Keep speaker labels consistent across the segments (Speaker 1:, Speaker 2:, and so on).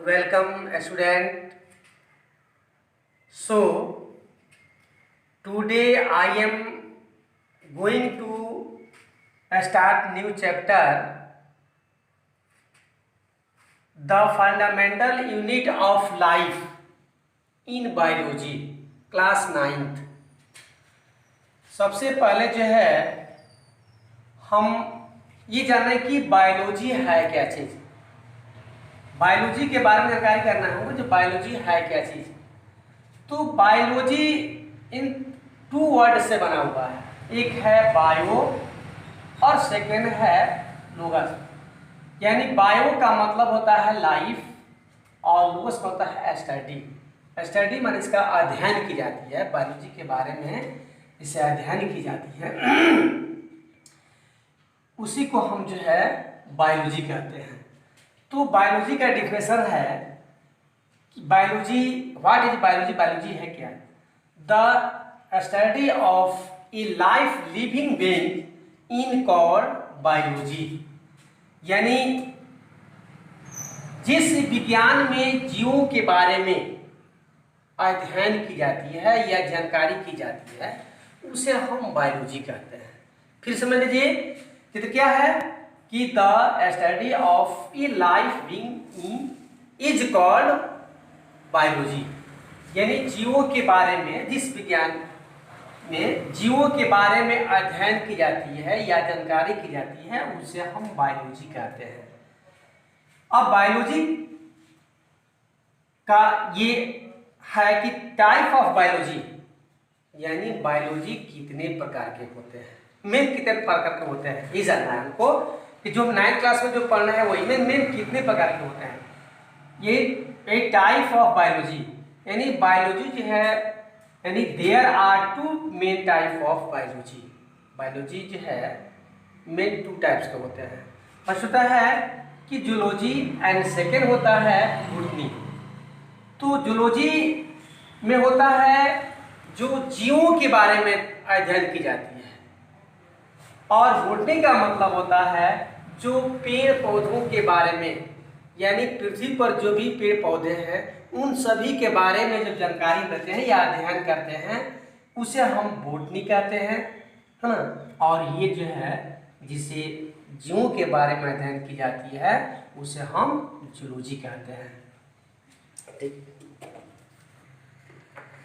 Speaker 1: welcome student. So today I am going to start new chapter, the fundamental unit of life in biology, class 9th. सबसे पहले जो है हम ये जाने कि बायोलॉजी है क्या चीज़। बायोलॉजी के बारे में जानकारी करना है हमको, जो बायोलॉजी है क्या चीज़। तो बायोलॉजी इन 2 वर्ड से बना हुआ है, एक है बायो और सेकेंड है लोगस। यानी बायो का मतलब होता है लाइफ और लोगस का होता है स्टडी। स्टडी माने इसका अध्ययन की जाती है, बायोलॉजी के बारे में इसे अध्ययन की जाती है, उसी को हम जो है बायोलॉजी कहते हैं। तो बायोलॉजी का डिफिनेशन है कि biology, what is biology. Biology है क्या? The study of A life living being in called biology. यानी जिस विज्ञान में जीवों के बारे में अध्ययन की जाती है या जानकारी की जाती है उसे हम बायोलॉजी कहते हैं। फिर समझ लीजिए कि तो क्या है कि the study of A life being is called biology. यानी जीवों के बारे में, जिस विज्ञान में जीवों के बारे में अध्ययन की जाती है या जानकारी की जाती है उसे हम बायोलॉजी कहते हैं। अब बायोलॉजी का ये है कि टाइप ऑफ बायोलॉजी, यानी बायोलॉजी कितने प्रकार के होते हैं, मेन कितने प्रकार के होते हैं ये जानना है हमको, कि जो 9th क्लास में जो पढ़ना है वही मेन कितने प्रकार के होते हैं। ये एक टाइप ऑफ बायोलॉजी, यानी बायोलॉजी जो है, यानी there are 2 main type of biology. Biology जो है मेन 2 टाइप्स के होते हैं। फर्स्ट होता है कि जूलॉजी एंड सेकेंड होता है बॉटनी। तो जूलॉजी में होता है जो जीवों के बारे में अध्ययन की जाती है, और बॉटनी का मतलब होता है जो पेड़ पौधों के बारे में, यानी पृथ्वी पर जो भी पेड़ पौधे हैं उन सभी के बारे में जब जानकारी लेते हैं या अध्ययन करते हैं उसे हम बॉटनी कहते हैं, है ना। और ये जो है जिसे जीवों के बारे में अध्ययन की जाती है उसे हम जूलॉजी कहते हैं।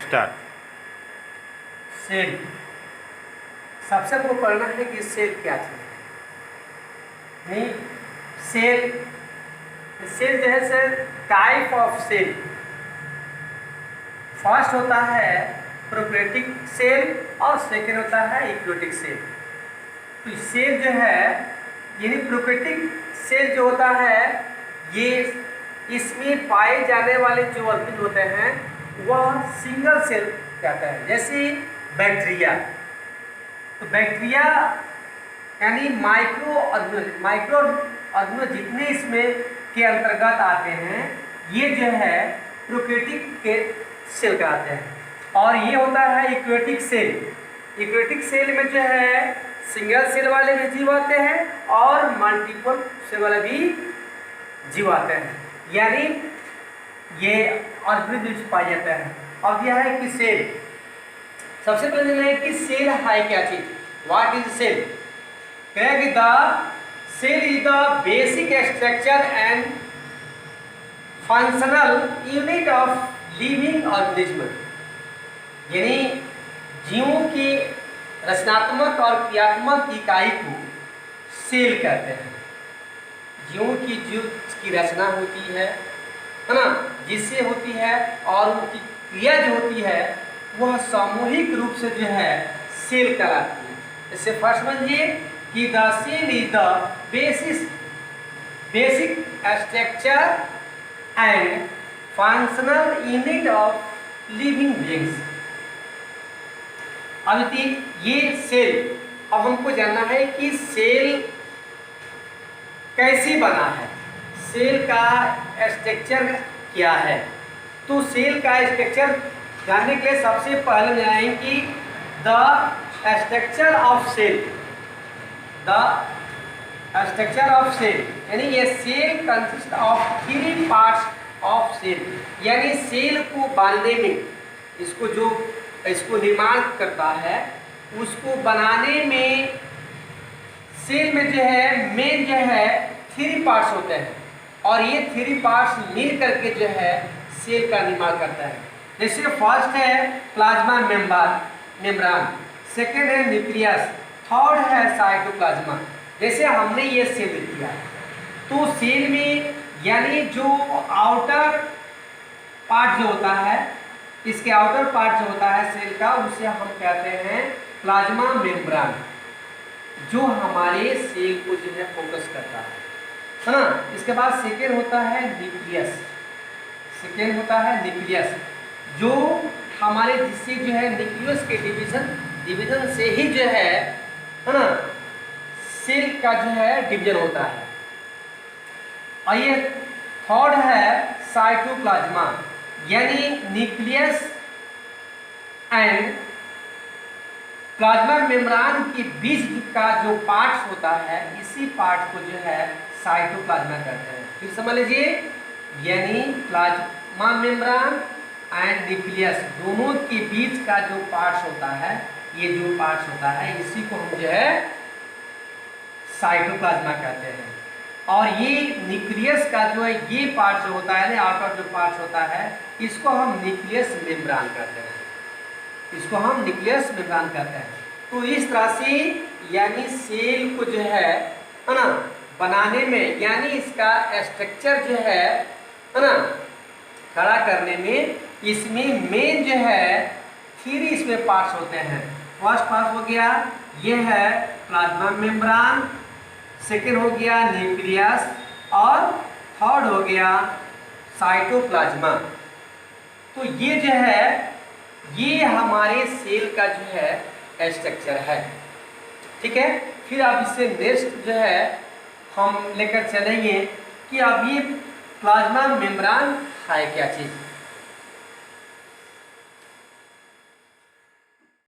Speaker 2: स्टार्ट।
Speaker 1: सेल, सबसे आपको पढ़ना है कि सेल क्या चीज़ है। नहीं, सेल जो है sir type of cell. First होता है प्रोकैरियोटिक सेल और सेकेंड होता है यूकेरियोटिक सेल। तो सेल जो है, यानी प्रोकैरियोटिक सेल जो होता है, ये इसमें पाए जाने वाले जो ऑर्गेनिज्म होते हैं वह सिंगल सेल कहता है। जैसे बैक्टीरिया, तो बैक्टीरिया यानी माइक्रो ऑर्गेनिज्म जितने इसमें के अंतर्गत आते हैं ये जो है प्रोकैरियोटिक के सेल कहते हैं। और ये होता है यूकेरियोटिक सेल। यूकेरियोटिक सेल में जो है सिंगल सेल वाले भी जीव आते हैं और मल्टीपल सेल वाले भी जीव आते हैं, यानी ये ऑर्गेनिज्म पाए जाते हैं। अब यह है कि सेल, सबसे पहले है कि सेल है क्या चीज, व्हाट इज सेल। कहेंगे the cell is the basic structure and functional unit of living organism. यानी जीवों की रचनात्मक और क्रियात्मक इकाई को सेल कहते हैं। जीवों की जो की रचना होती है ना, जिससे होती है, और उनकी क्रिया जो होती है वह सामूहिक रूप से जो है सेल कहलाती है। इससे फर्स्ट समझिए कि the cell is the basic structure and functional unit of living beings. अब ये सेल, अब हमको जानना है कि सेल कैसे बना है, सेल का स्ट्रक्चर क्या है। तो सेल का स्ट्रक्चर जानने के लिए सबसे पहले जानेंगे कि the structure of cell. The structure of cell यानी ये cell consist of 3 parts of cell, यानी सेल को बांधने में, इसको निर्माण करता है, उसको बनाने में सेल में जो है मेन जो है 3 पार्ट्स होते हैं, और ये 3 पार्ट्स मिल करके जो है सेल का निर्माण करता है। जैसे फर्स्ट है प्लाज्मा मेम्ब्रेन, सेकेंड है न्यूक्लियस, थर्ड है साइटोप्लाज्मा। जैसे हमने ये सेल किया, तो सेल में यानी जो आउटर पार्ट जो होता है, इसके आउटर पार्ट जो होता है सेल का, उसे हम कहते हैं प्लाज्मा मेम्ब्रेन, जो हमारे सेल को जो है फोकस करता है ना। इसके बाद सेकेंड होता है न्यूक्लियस, जो हमारे जिससे जो है न्यूक्लियस के डिवीजन से ही जो है ना सेल का जो है डिवीजन होता है। और ये थर्ड है साइटोप्लाज्मा, यानी न्यूक्लियस एंड प्लाज्मा मेम्ब्रेन के बीच का जो पार्ट्स होता है, इसी पार्ट को जो है साइटोप्लाज्मा कहते हैं। फिर समझ लीजिए, यानी प्लाज्मा मेम्ब्रेन एंड न्यूक्लियस दोनों के बीच का जो पार्ट्स होता है, ये जो पार्ट्स होता है, इसी को हम जो है साइटोप्लाज्मा कहते हैं। और ये न्यूक्लियस का जो है ये पार्ट जो होता है ना, आउटर जो पार्ट होता है, इसको हम न्यूक्लियस मेम्ब्रेन कहते हैं, तो इस तरह से यानी सेल को जो है ना बनाने में, यानी इसका स्ट्रक्चर जो है ना खड़ा करने में, इसमें मेन जो है 3 इसमें पार्ट्स होते हैं। फर्स्ट पार्ट हो गया ये है प्लाज्मा मेम्ब्रेन, सेकेंड हो गया न्यूक्लियस, और थर्ड हो गया साइटोप्लाज्मा। तो ये जो है ये हमारे सेल का जो है स्ट्रक्चर है, ठीक है। फिर अब इससे नेक्स्ट जो है हम लेकर चलेंगे कि अब ये प्लाज्मा मेम्ब्रेन है क्या चीज़।